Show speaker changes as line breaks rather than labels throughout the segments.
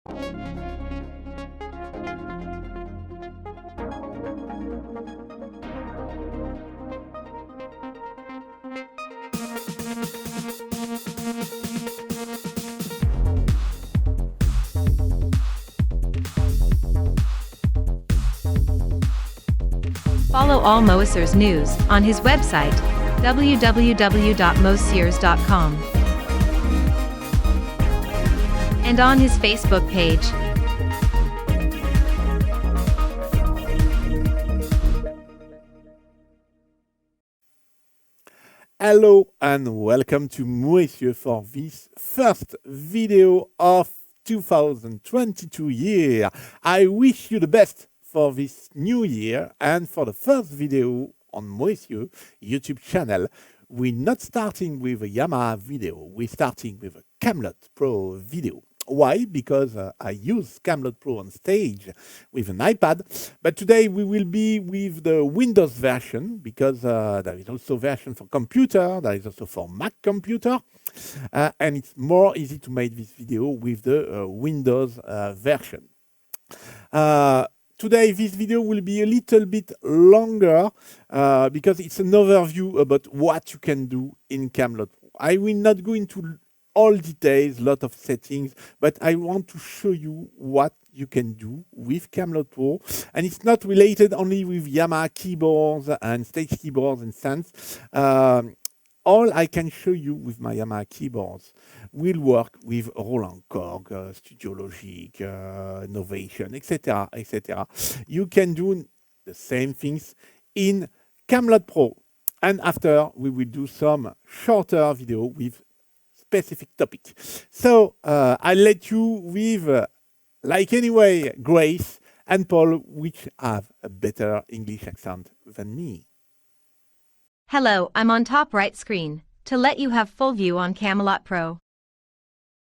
Follow all Moiseur's news on his website, www.moiseurs.com, and on his Facebook page.
Hello and welcome to Moiseur for this first video of 2022 year. I wish you the best for this new year, and for the first video on Moiseur YouTube channel, we're not starting with a Yamaha video, we're starting with a Camelot Pro video. Why? Because I use Camelot Pro on stage with an iPad, but today we will be with the Windows version, because there is also version for computer, there is also for Mac computer, and it's more easy to make this video with the Windows version. Today, this video will be a little bit longer because it's an overview about what you can do in Camelot Pro. I will not go into all details, lot of settings, but I want to show you what you can do with Camelot Pro. And it's not related only with Yamaha keyboards and stage keyboards and sounds. All I can show you with my Yamaha keyboards will work with Roland Korg, Studio Logic, Novation, etc., etc. You can do the same things in Camelot Pro. And after, we will do some shorter video with specific topic. So I'll let you with, like anyway, Grace and Paul, which have a better English accent than me.
Hello, I'm on top right screen to let you have full view on Camelot Pro.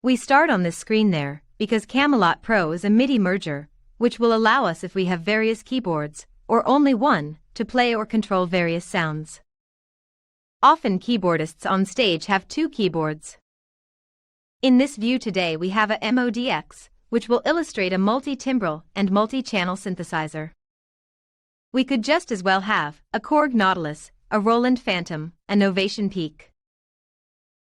We start on this screen there because Camelot Pro is a MIDI merger, which will allow us, if we have various keyboards, or only one, to play or control various sounds. Often keyboardists on stage have two keyboards. In this view today we have a MODX, which will illustrate a multi-timbral and multi-channel synthesizer. We could just as well have a Korg Nautilus, a Roland Phantom, a Novation Peak.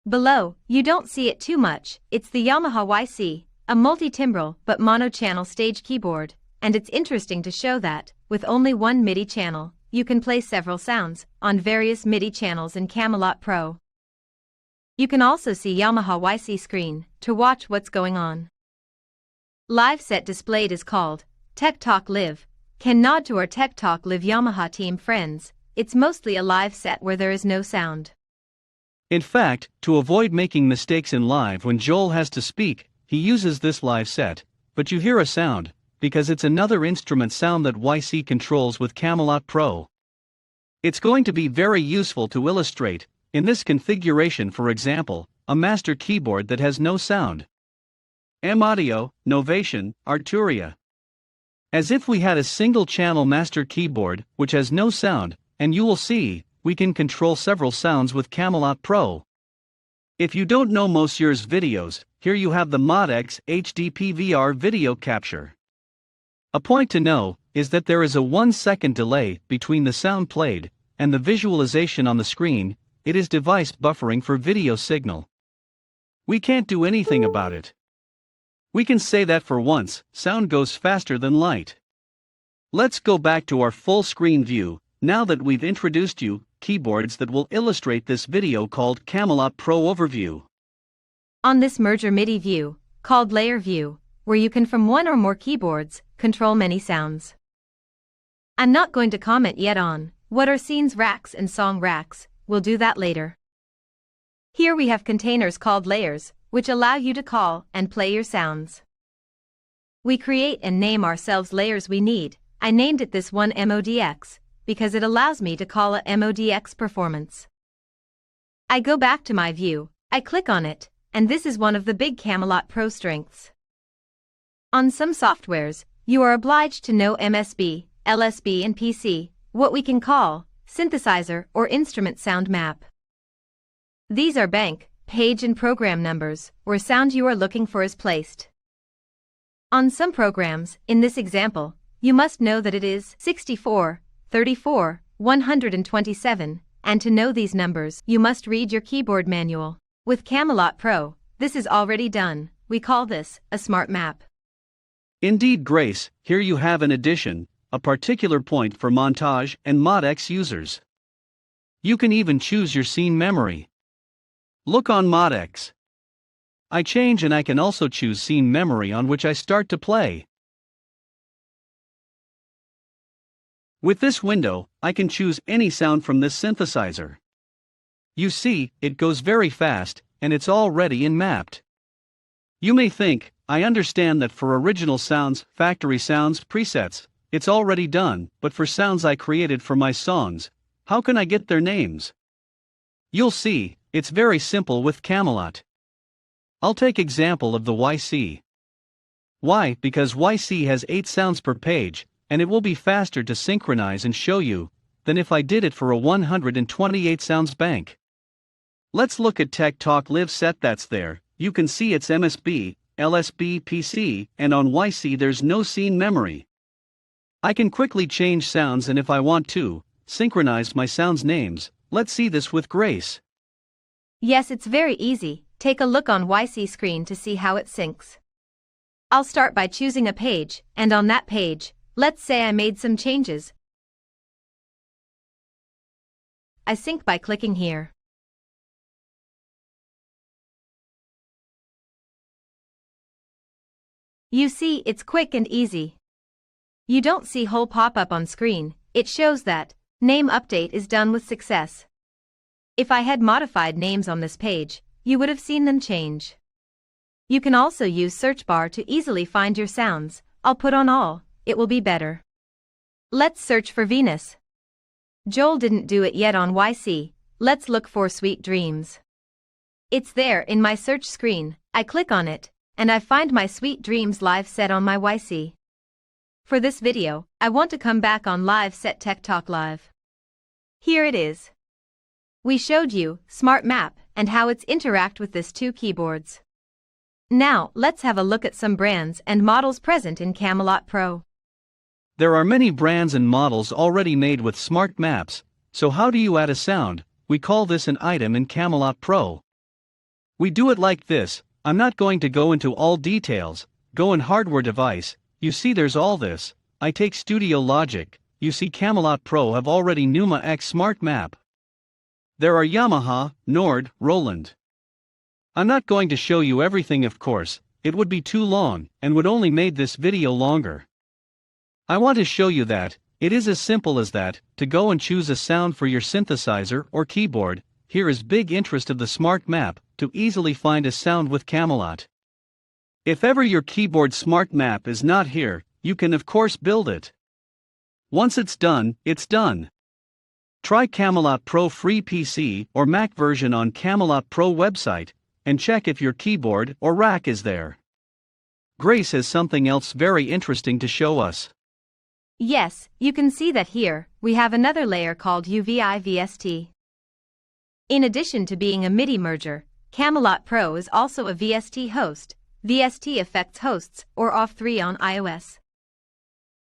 Below, you don't see it too much, it's the Yamaha YC, a multi-timbral but mono-channel stage keyboard, and it's interesting to show that, with only one MIDI channel, you can play several sounds on various MIDI channels in Camelot Pro. You can also see Yamaha YC screen to watch what's going on. Live set displayed is called Tech Talk Live, can nod to our Tech Talk Live Yamaha team friends. It's mostly a live set where there is no sound.
In fact, to avoid making mistakes in live when Joel has to speak, he uses this live set, but you hear a sound, because it's another instrument sound that YC controls with Camelot Pro. It's going to be very useful to illustrate, in this configuration, for example, a master keyboard that has no sound. M-Audio, Novation, Arturia. As if we had a single channel master keyboard, which has no sound, and you will see, we can control several sounds with Camelot Pro. If you don't know Moiseur's videos, here you have the MODX HD PVR video capture. A point to know is that there is a 1-second delay between the sound played and the visualization on the screen. It is device buffering for video signal. We can't do anything about it. We can say that for once, sound goes faster than light. Let's go back to our full screen view. Now that we've introduced you keyboards that will illustrate this video called Camelot Pro Overview.
On this merger MIDI view, called Layer View, where you can from one or more keyboards, control many sounds. I'm not going to comment yet on what are scenes racks and song racks, we'll do that later. Here we have containers called layers, which allow you to call and play your sounds. We create and name ourselves layers we need. I named it this one MODX, because it allows me to call a MODX performance. I go back to my view, I click on it, and this is one of the big Camelot Pro strengths. On some softwares, you are obliged to know MSB, LSB and PC, what we can call synthesizer or instrument sound map. These are bank, page and program numbers, where sound you are looking for is placed. On some programs, in this example, you must know that it is 64, 34, 127, and to know these numbers, you must read your keyboard manual. With Camelot Pro, this is already done. We call this a smart map.
Indeed, Grace, here you have an addition, a particular point for montage and ModX users. You can even choose your scene memory. Look on ModX. I change and I can also choose scene memory on which I start to play. With this window, I can choose any sound from this synthesizer. You see, it goes very fast, and it's already in mapped. You may think, I understand that for original sounds, factory sounds, presets, it's already done, but for sounds I created for my songs, how can I get their names? You'll see, it's very simple with Camelot. I'll take example of the YC. Why? Because YC has 8 sounds per page, and it will be faster to synchronize and show you than if I did it for a 128 sounds bank. Let's look at Tech Talk Live set that's there. You can see it's MSB, LSB, PC, and on YC there's no scene memory. I can quickly change sounds and if I want to, synchronize my sounds names. Let's see this with Grace.
Yes, it's very easy. Take a look on YC screen to see how it syncs. I'll start by choosing a page, and on that page, let's say I made some changes. I sync by clicking here. You see, it's quick and easy. You don't see whole pop-up on screen, it shows that name update is done with success. If I had modified names on this page, you would have seen them change. You can also use search bar to easily find your sounds. I'll put on all, it will be better. Let's search for Venus. Joel didn't do it yet on YC, let's look for Sweet Dreams. It's there in my search screen, I click on it, and I find my Sweet Dreams live set on my YC. For this video, I want to come back on live set Tech Talk Live. Here it is. We showed you Smart Map and how it's interact with this 2 keyboards. Now, let's have a look at some brands and models present in Camelot Pro.
There are many brands and models already made with smart maps, so how do you add a sound? We call this an item in Camelot Pro. We do it like this. I'm not going to go into all details. Go in hardware device, you see there's all this. I take Studio Logic, you see Camelot Pro have already Numa X smart map. There are Yamaha, Nord, Roland. I'm not going to show you everything of course, it would be too long, and would only made this video longer. I want to show you that, it is as simple as that, to go and choose a sound for your synthesizer or keyboard. Here is big interest of the smart map, to easily find a sound with Camelot. If ever your keyboard smart map is not here, you can of course build it. Once it's done, it's done. Try Camelot Pro free PC or Mac version on Camelot Pro website, and check if your keyboard or rack is there. Grace has something else very interesting to show us.
Yes, you can see that here, we have another layer called UVI VST. In addition to being a MIDI merger, Camelot Pro is also a VST host, VST Effects hosts, or OFF3 on iOS.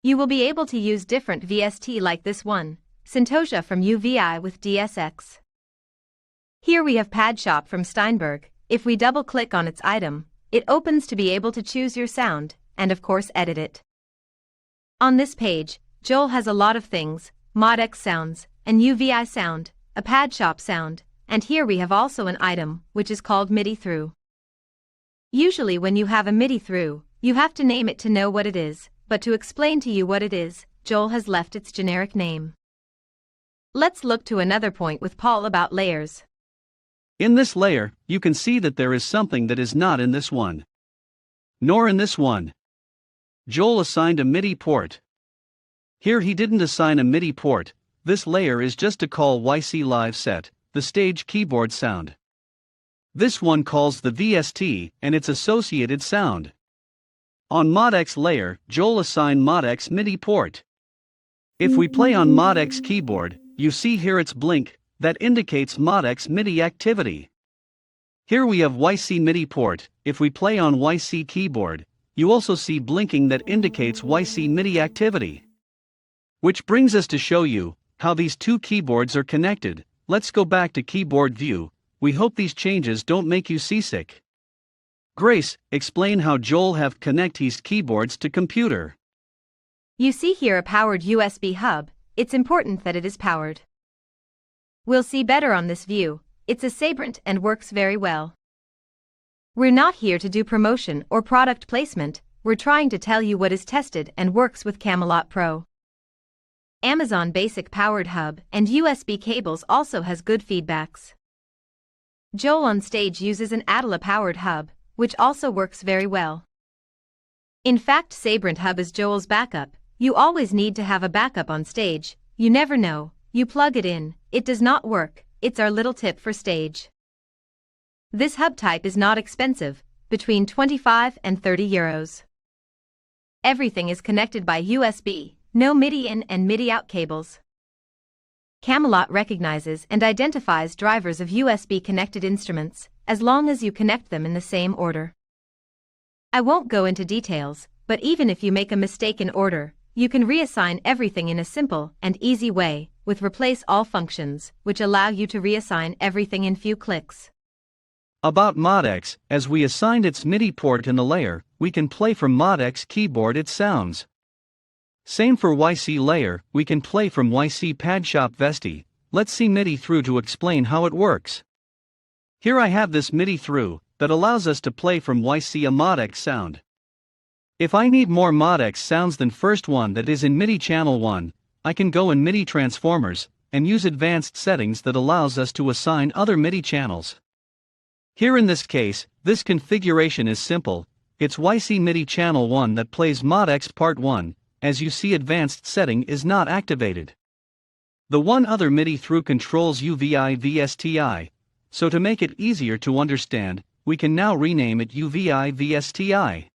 You will be able to use different VST like this one, Synthosia from UVI with DSX. Here we have Pad Shop from Steinberg. If we double-click on its item, it opens to be able to choose your sound, and of course edit it. On this page, Joel has a lot of things, ModX sounds, an UVI sound, a Pad Shop sound, and here we have also an item, which is called MIDI through. Usually when you have a MIDI through, you have to name it to know what it is, but to explain to you what it is, Joel has left its generic name. Let's look to another point with Paul about layers.
In this layer, you can see that there is something that is not in this one. Nor in this one. Joel assigned a MIDI port. Here he didn't assign a MIDI port, this layer is just to call YC Live Set, the stage keyboard sound. This one calls the VST and its associated sound. On ModX layer, Joel assigned ModX MIDI port. If we play on ModX keyboard, you see here its blink, that indicates ModX MIDI activity. Here we have YC MIDI port. If we play on YC keyboard, you also see blinking that indicates YC MIDI activity. Which brings us to show you how these two keyboards are connected. Let's go back to keyboard view. We hope these changes don't make you seasick. Grace, explain how Joel have connect his keyboards to computer.
You see here a powered USB hub. It's important that it is powered. We'll see better on this view. It's a Sabrent and works very well. We're not here to do promotion or product placement, we're trying to tell you what is tested and works with Camelot Pro. Amazon Basic powered hub and USB cables also has good feedbacks. Joel on stage uses an Adela powered hub, which also works very well. In fact, Sabrent hub is Joel's backup. You always need to have a backup on stage, you never know, you plug it in, it does not work, it's our little tip for stage. This hub type is not expensive, between 25 and 30 euros. Everything is connected by USB, no MIDI in and MIDI out cables. Camelot recognizes and identifies drivers of USB connected instruments, as long as you connect them in the same order. I won't go into details, but even if you make a mistake in order, you can reassign everything in a simple and easy way, with replace all functions, which allow you to reassign everything in few clicks.
About ModX, as we assigned its MIDI port in the layer, we can play from ModX keyboard its sounds. Same for YC layer, we can play from YC PadShop Vesti. Let's see MIDI through to explain how it works. Here I have this MIDI through, that allows us to play from YC a ModX sound. If I need more ModX sounds than first one that is in MIDI channel 1, I can go in MIDI transformers, and use advanced settings that allows us to assign other MIDI channels. Here in this case, this configuration is simple, it's YC MIDI channel 1 that plays ModX part 1, as you see advanced setting is not activated. The one other MIDI through controls UVI VSTI, so to make it easier to understand, we can now rename it UVI VSTI.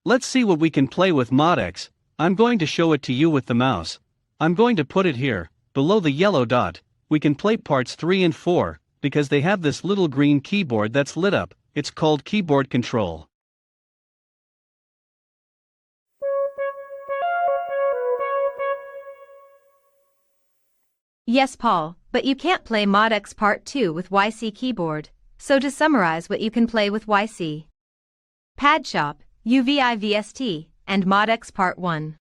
Let's see what we can play with ModX. I'm going to show it to you with the mouse. I'm going to put it here, below the yellow dot. We can play parts 3 and 4, because they have this little green keyboard that's lit up, it's called keyboard control.
Yes, Paul, but you can't play ModX Part 2 with YC keyboard, so to summarize what you can play with YC PadShop, UVI VST, and ModX Part 1.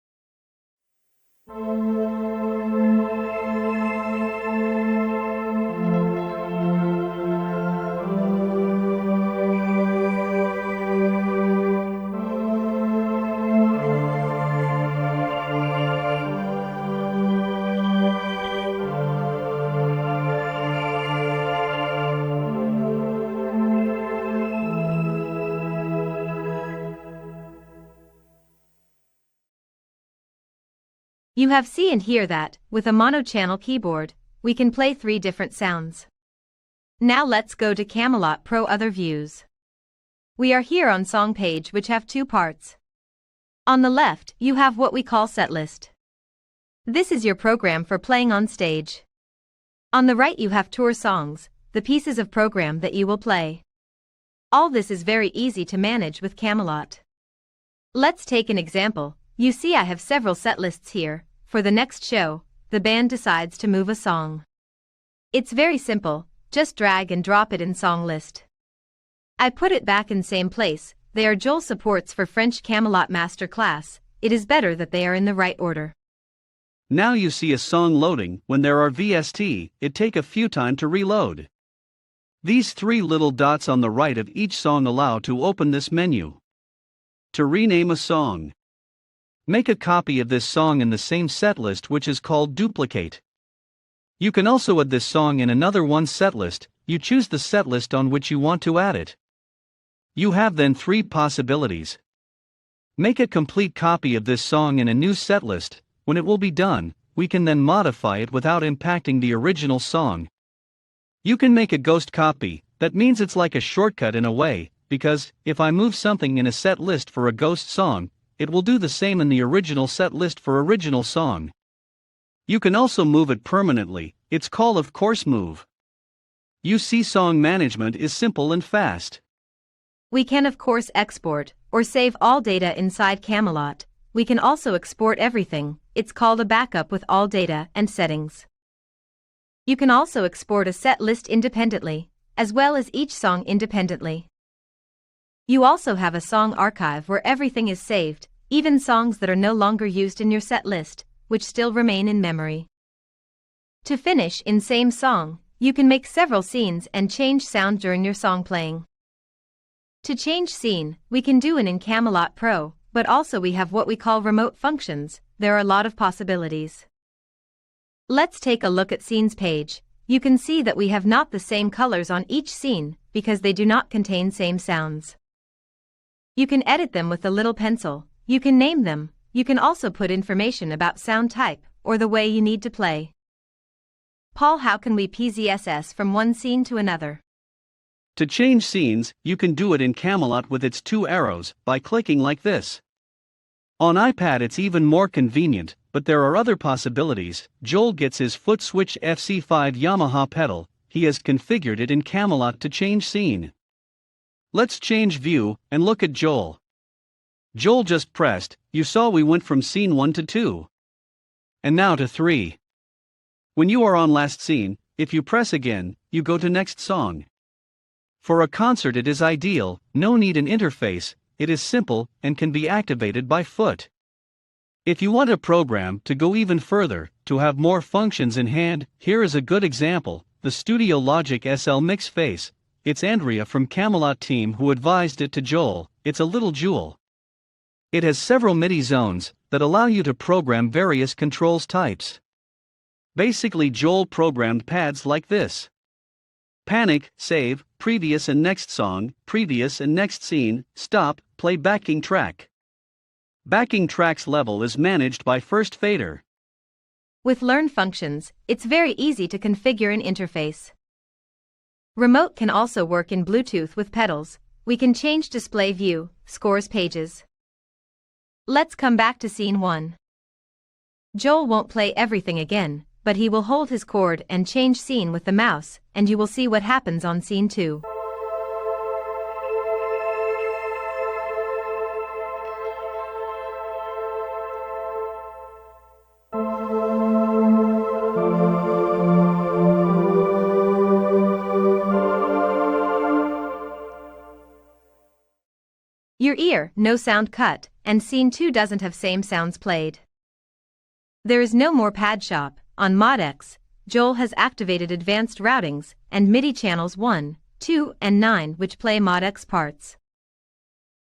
You have seen and hear that, with a mono-channel keyboard, we can play 3 different sounds. Now let's go to Camelot Pro Other Views. We are here on Song page which have 2 parts. On the left, you have what we call Setlist. This is your program for playing on stage. On the right you have Tour Songs, the pieces of program that you will play. All this is very easy to manage with Camelot. Let's take an example. You see I have several set lists here. For the next show, the band decides to move a song. It's very simple, just drag and drop it in song list. I put it back in same place. They are Joel supports for French Camelot Master Class. It is better that they are in the right order.
Now you see a song loading. When there are VST, it take a few time to reload. These 3 little dots on the right of each song allow to open this menu. To rename a song, make a copy of this song in the same setlist which is called duplicate. You can also add this song in another one setlist. You choose the setlist on which you want to add it. You have then 3 possibilities. Make a complete copy of this song in a new setlist. When it will be done, we can then modify it without impacting the original song. You can make a ghost copy. That means it's like a shortcut in a way, because if I move something in a set list for a ghost song, it will do the same in the original set list for original song. You can also move it permanently, it's called of course move. UC song management is simple and fast.
We can of course export or save all data inside Camelot. We can also export everything, it's called a backup with all data and settings. You can also export a set list independently, as well as each song independently. You also have a song archive where everything is saved, even songs that are no longer used in your set list, which still remain in memory. To finish in same song, you can make several scenes and change sound during your song playing. To change scene, we can do it in Camelot Pro, but also we have what we call remote functions. There are a lot of possibilities. Let's take a look at scenes page. You can see that we have not the same colors on each scene because they do not contain same sounds. You can edit them with the little pencil. You can name them. You can also put information about sound type or the way you need to play. Paul, how can we PZSS from one scene to another?
To change scenes, you can do it in Camelot with its two arrows, by clicking like this. On iPad it's even more convenient, but there are other possibilities. Joel gets his foot switch FC5 Yamaha pedal, he has configured it in Camelot to change scene. Let's change view, and look at Joel. Joel just pressed, you saw we went from scene 1 to 2. And now to 3. When you are on last scene, if you press again, you go to next song. For a concert it is ideal, no need an interface, it is simple and can be activated by foot. If you want a program to go even further, to have more functions in hand, here is a good example, the Studio Logic SL Mix Face. It's Andrea from Camelot team who advised it to Joel, it's a little jewel. It has several MIDI zones that allow you to program various controls types. Basically Joel programmed pads like this. Panic, save, previous and next song, previous and next scene, stop, play backing track. Backing tracks level is managed by First Fader.
With Learn functions, it's very easy to configure an interface. Remote can also work in Bluetooth with pedals. We can change display view, scores pages. Let's come back to scene 1. Joel won't play everything again, but he will hold his chord and change scene with the mouse, and you will see what happens on scene 2. Your ear, no sound cut, and scene 2 doesn't have same sounds played. There is no more pad shop. On ModX, Joel has activated advanced routings and MIDI channels 1, 2, and 9 which play ModX parts.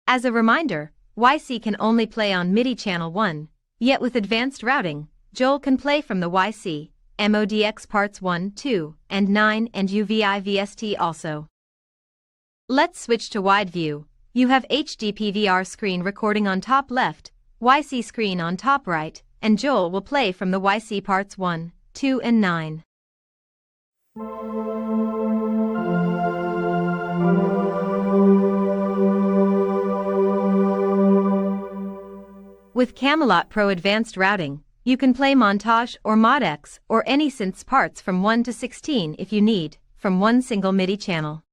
As a reminder, YC can only play on MIDI channel 1, yet with advanced routing, Joel can play from the YC, MODX parts 1, 2, and 9 and UVI VST also. Let's switch to wide view. You have HD PVR screen recording on top left, YC screen on top right, and Joel will play from the YC parts 1, 2 and 9. With Camelot Pro Advanced Routing, you can play Montage or ModX or any synths parts from 1 to 16 if you need, from one single MIDI channel.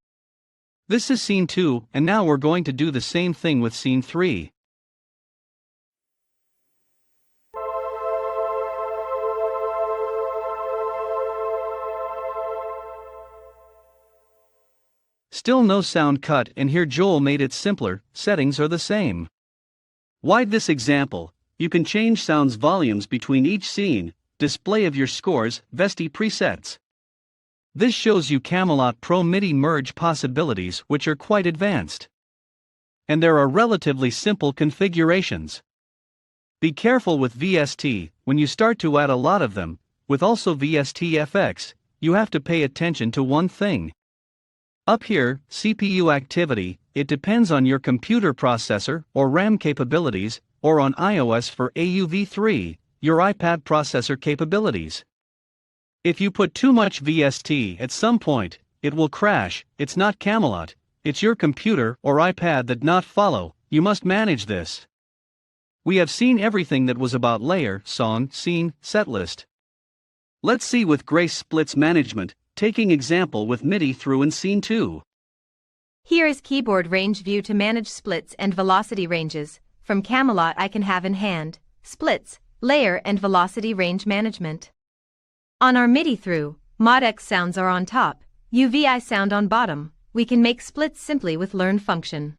This is scene 2, and now we're going to do the same thing with scene 3. Still no sound cut, and here Joel made it simpler, settings are the same. Why this example? You can change sounds volumes between each scene, display of your scores, VST presets. This shows you Camelot Pro MIDI merge possibilities which are quite advanced. And there are relatively simple configurations. Be careful with VST, when you start to add a lot of them, with also VST-FX, you have to pay attention to one thing. Up here, CPU activity, it depends on your computer processor or RAM capabilities, or on iOS for AUV3, your iPad processor capabilities. If you put too much VST at some point, it will crash. It's not Camelot, it's your computer or iPad that not follow, you must manage this. We have seen everything that was about layer, song, scene, setlist. Let's see with Grace Splits Management, taking example with MIDI through in Scene 2.
Here is keyboard range view to manage splits and velocity ranges. From Camelot I can have in hand, splits, layer and velocity range management. On our MIDI through, Mod X sounds are on top, UVI sound on bottom. We can make splits simply with learn function.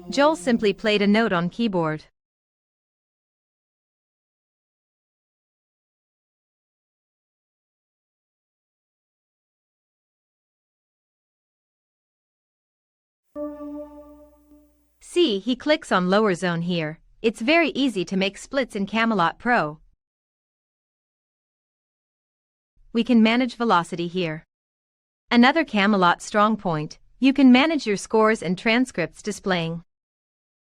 Joel simply played a note on keyboard. See, he clicks on lower zone here. It's very easy to make splits in Camelot Pro. We can manage velocity here. Another Camelot strong point, you can manage your scores and transcripts displaying.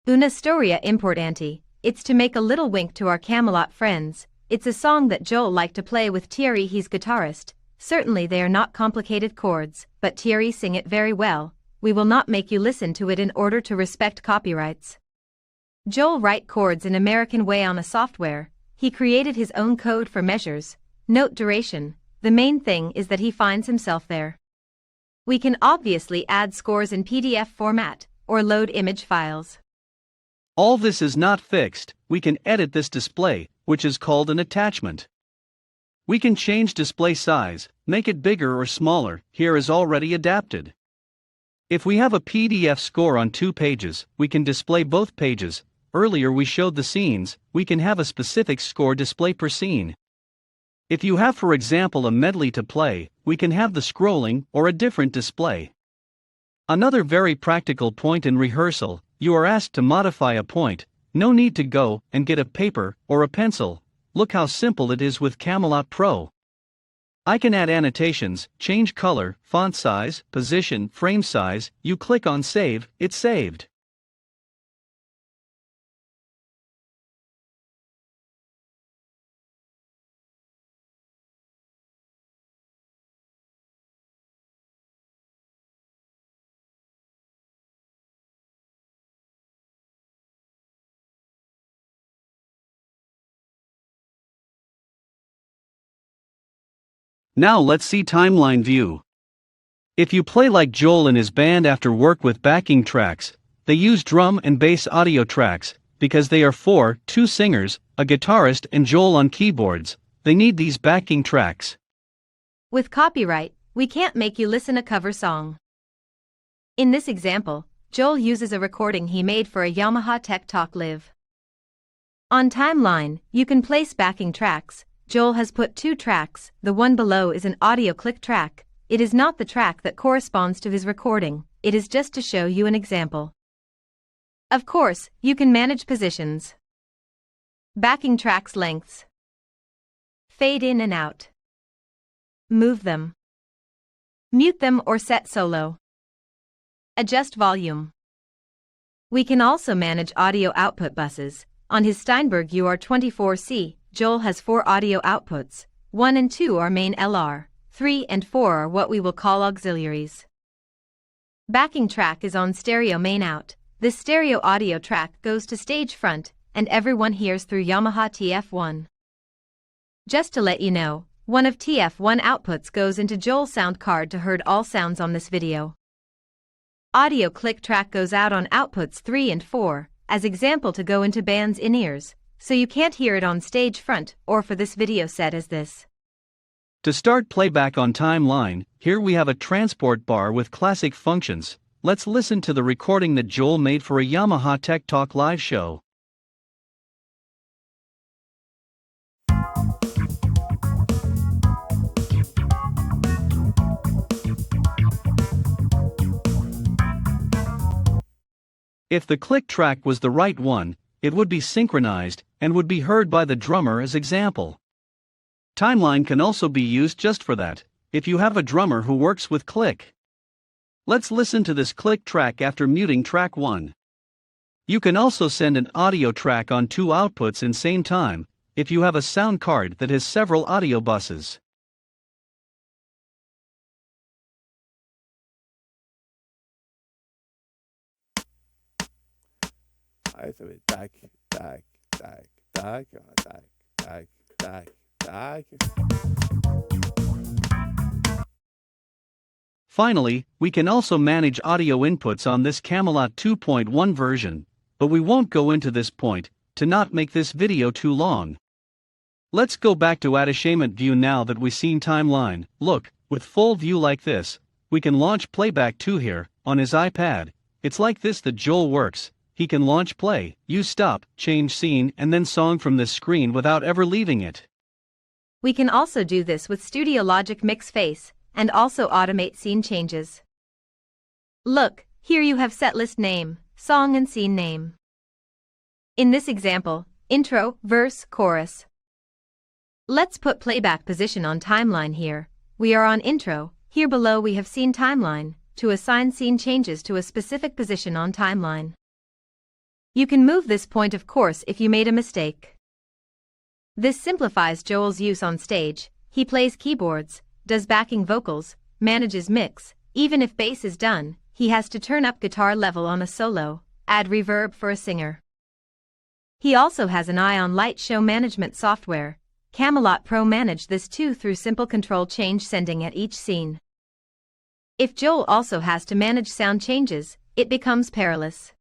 Una storia importante, it's to make a little wink to our Camelot friends. It's a song that Joel liked to play with Thierry, he's guitarist. Certainly they are not complicated chords, but Thierry sing it very well. We will not make you listen to it in order to respect copyrights. Joel write chords in American way on a software. He created his own code for measures, note duration. The main thing is that he finds himself there. We can obviously add scores in PDF format, or load image files.
All this is not fixed, we can edit this display, which is called an attachment. We can change display size, make it bigger or smaller, here is already adapted. If we have a PDF score on 2 pages, we can display both pages. Earlier we showed the scenes, we can have a specific score display per scene. If you have for example a medley to play, we can have the scrolling or a different display. Another very practical point in rehearsal, you are asked to modify a point, no need to go and get a paper or a pencil. Look how simple it is with Camelot Pro. I can add annotations, change color, font size, position, frame size. You click on save, it's saved. Now let's see timeline view. If you play like Joel and his band after work with backing tracks, they use drum and bass audio tracks, because they are 2 singers, a guitarist and Joel on keyboards, they need these backing tracks.
With copyright, we can't make you listen a cover song. In this example, Joel uses a recording he made for a Yamaha Tech Talk Live. On timeline, you can place backing tracks. Joel has put 2 tracks, the one below is an audio click track. It is not the track that corresponds to his recording, it is just to show you an example. Of course, you can manage positions. Backing tracks lengths. Fade in and out. Move them. Mute them or set solo. Adjust volume. We can also manage audio output buses. On his Steinberg UR24C, Joel has 4 audio outputs, 1 and 2 are main LR, 3 and 4 are what we will call auxiliaries. Backing track is on stereo main out. This stereo audio track goes to stage front, and everyone hears through Yamaha TF1. Just to let you know, one of TF1 outputs goes into Joel's sound card to heard all sounds on this video. Audio click track goes out on outputs 3 and 4, as example to go into band's in-ears. So you can't hear it on stage front or for this video set as this.
To start playback on timeline, here we have a transport bar with classic functions. Let's listen to the recording that Joel made for a Yamaha Tech Talk live show. If the click track was the right one, it would be synchronized and would be heard by the drummer as example. Timeline can also be used just for that, if you have a drummer who works with click. Let's listen to this click track after muting track 1. You can also send an audio track on 2 outputs in same time, if you have a sound card that has several audio buses.
I say tac, tac, tac, tac, tac, tac, tac, Tac.
Finally, we can also manage audio inputs on this Camelot 2.1 version, but we won't go into this point, to not make this video too long. Let's go back to attachment view now that we've seen timeline. Look, with full view like this, we can launch playback to here, on his iPad. It's like this that Joel works. He can launch play, use stop, change scene and then song from this screen without ever leaving it.
We can also do this with Studio Logic Mix Face, and also automate scene changes. Look, here you have setlist name, song and scene name. In this example, intro, verse, chorus. Let's put playback position on timeline here. We are on intro, here below we have scene timeline, to assign scene changes to a specific position on timeline. You can move this point of course if you made a mistake. This simplifies Joel's use on stage. He plays keyboards, does backing vocals, manages mix. Even if bass is done, he has to turn up guitar level on a solo, add reverb for a singer. He also has an eye on light show management software. Camelot Pro manage this too through simple control change sending at each scene. If Joel also has to manage sound changes, it becomes perilous.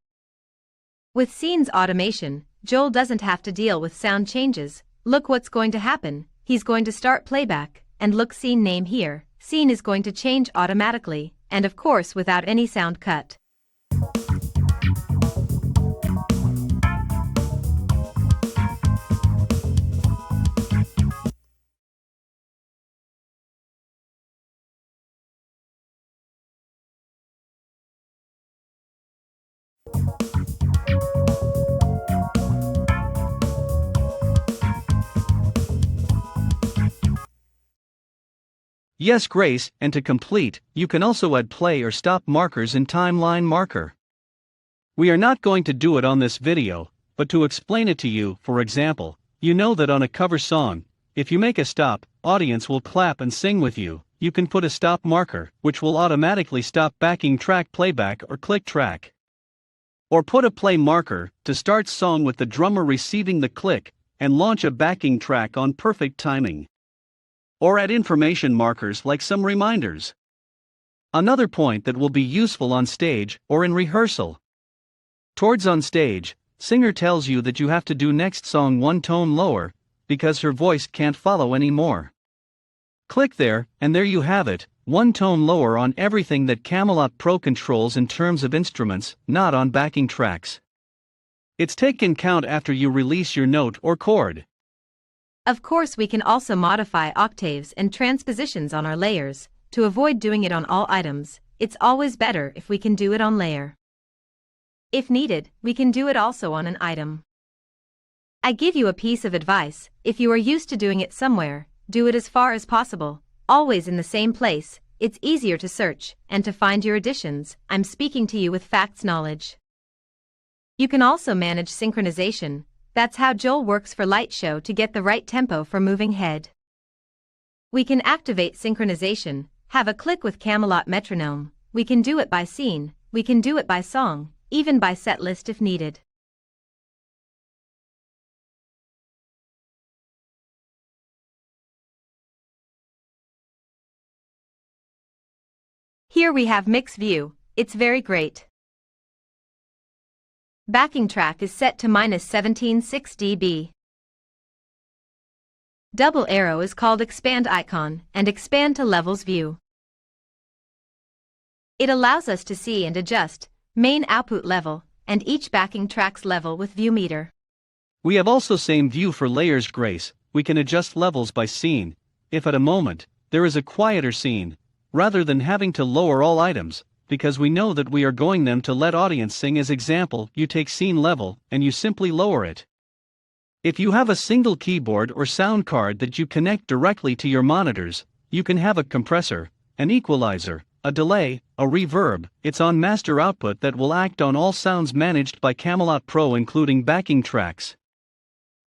With scenes automation, Joel doesn't have to deal with sound changes. Look what's going to happen. He's going to start playback, and look scene name here. Scene is going to change automatically, and of course without any sound cut.
Yes, Grace, and to complete, you can also add play or stop markers in timeline marker. We are not going to do it on this video, but to explain it to you, for example, you know that on a cover song, if you make a stop, audience will clap and sing with you. You can put a stop marker, which will automatically stop backing track playback or click track. Or put a play marker, to start song with the drummer receiving the click, and launch a backing track on perfect timing. Or add information markers like some reminders. Another point that will be useful on stage or in rehearsal. Towards on stage, singer tells you that you have to do next song one tone lower, because her voice can't follow anymore. Click there, and there you have it, one tone lower on everything that Camelot Pro controls in terms of instruments, not on backing tracks. It's taken count after you release your note or chord.
Of course we can also modify octaves and transpositions on our layers. To avoid doing it on all items, it's always better if we can do it on layer. If needed, we can do it also on an item. I give you a piece of advice: if you are used to doing it somewhere, do it as far as possible, always in the same place. It's easier to search and to find your additions. I'm speaking to you with facts knowledge. You can also manage synchronization. That's how Joel works for light show to get the right tempo for moving head. We can activate synchronization, have a click with Camelot metronome. We can do it by scene, we can do it by song, even by set list if needed. Here we have mix view. It's very great. Backing track is set to -17.6 dB. Double arrow is called expand icon and expand to levels view. It allows us to see and adjust main output level and each backing track's level with view meter.
We have also same view for layers, Grace. We can adjust levels by scene. If at a moment there is a quieter scene, rather than having to lower all items, because we know that we are going them to let audience sing as example, you take scene level, and you simply lower it. If you have a single keyboard or sound card that you connect directly to your monitors, you can have a compressor, an equalizer, a delay, a reverb. It's on master output that will act on all sounds managed by Camelot Pro including backing tracks.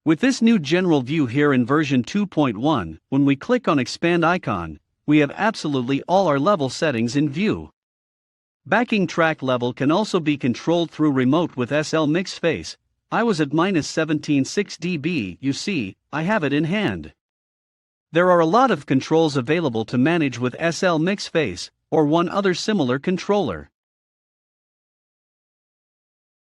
With this new general view here in version 2.1, when we click on expand icon, we have absolutely all our level settings in view. Backing track level can also be controlled through remote with SL Mix Face. I was at -17.6 dB, you see, I have it in hand. There are a lot of controls available to manage with SL MixFace, or one other similar controller.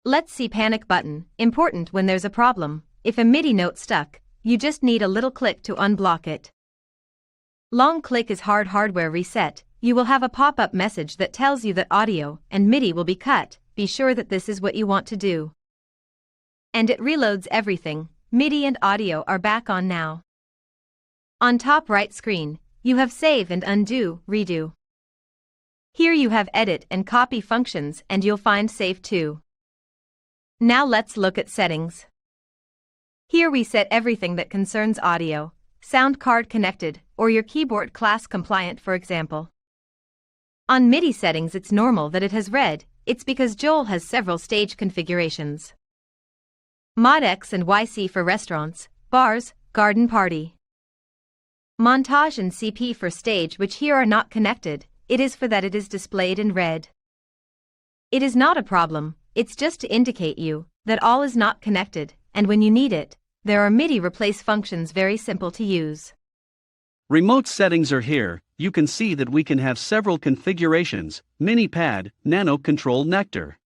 Let's see panic button, important when there's a problem. If a MIDI note stuck, you just need a little click to unblock it. Long click is hard hardware reset. You will have a pop-up message that tells you that audio and MIDI will be cut. Be sure that this is what you want to do. And it reloads everything. MIDI and audio are back on now. On top right screen, you have save and undo, redo. Here you have edit and copy functions, and you'll find save too. Now let's look at settings. Here we set everything that concerns audio, sound card connected, or your keyboard class compliant, for example. On MIDI settings, it's normal that it has red. It's because Joel has several stage configurations. Mod X and YC for restaurants, bars, garden party. Montage and CP for stage, which here are not connected. It is for that it is displayed in red. It is not a problem, it's just to indicate you that all is not connected, and when you need it, there are MIDI replace functions, very simple to use.
Remote settings are here. You can see that we can have several configurations: mini pad, nano control nectar.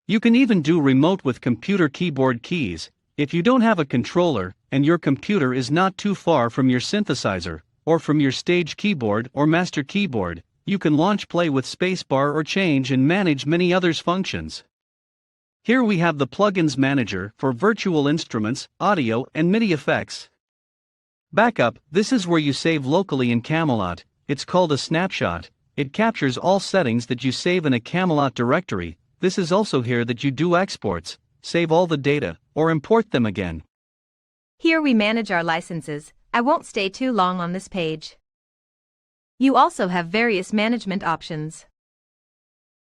You can even do remote with computer keyboard keys. If you don't have a controller, and your computer is not too far from your synthesizer, or from your stage keyboard or master keyboard, you can launch play with spacebar or change and manage many others functions. Here we have the plugins manager for virtual instruments, audio and MIDI effects. Backup, this is where you save locally in Camelot. It's called a snapshot. It captures all settings that you save in a Camelot directory. This is also here that you do exports, save all the data, or import them again.
Here we manage our licenses. I won't stay too long on this page. You also have various management options.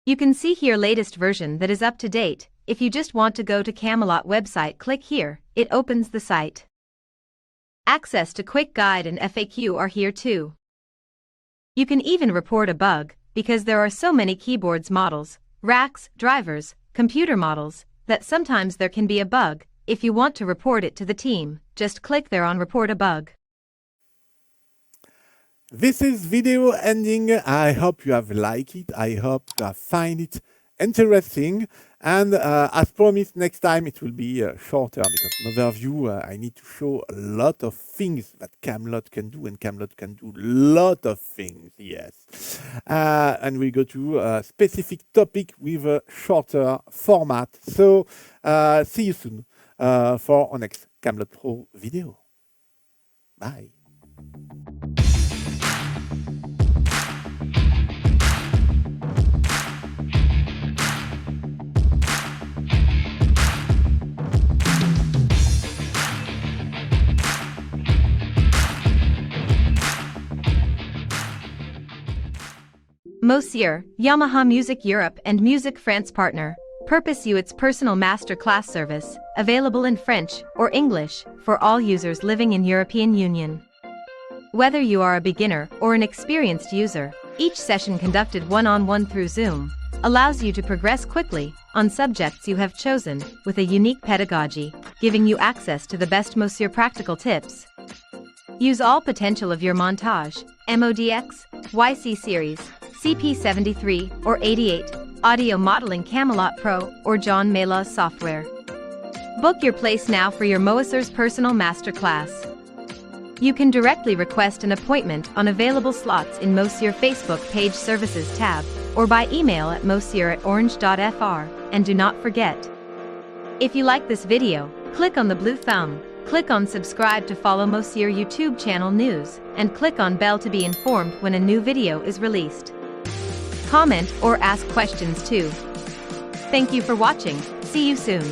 You can see here latest version that is up to date. If you just want to go to Camelot website, click here, it opens the site. Access to quick guide and FAQ are here too. You can even report a bug, because there are so many keyboards models, racks, drivers, computer models, that sometimes there can be a bug. If you want to report it to the team, just click there on report a bug.
This is video ending. I hope you have liked it. I hope you have find it interesting. And as promised, next time it will be shorter, because in overview I need to show a lot of things that Camelot can do, and Camelot can do a lot of things, yes. And we go to a specific topic with a shorter format. So see you soon for our next Camelot Pro video. Bye.
Mosier, Yamaha Music Europe and Music France partner. Purpose you its personal master class service, available in French or English for all users living in European Union. Whether you are a beginner or an experienced user, each session conducted one-on-one through Zoom allows you to progress quickly on subjects you have chosen with a unique pedagogy, giving you access to the best Mosier practical tips. Use all potential of your montage, MODX, YC series, CP73 or 88, audio modeling Camelot Pro or John Maylaws software. Book your place now for your Mosier's personal masterclass. You can directly request an appointment on available slots in Mosier Facebook page services tab, or by email at mosier@orange.fr, and do not forget, if you like this video, click on the blue thumb, click on subscribe to follow Mosier YouTube channel news, and click on bell to be informed when a new video is released. Comment or ask questions too. Thank you for watching. See you soon.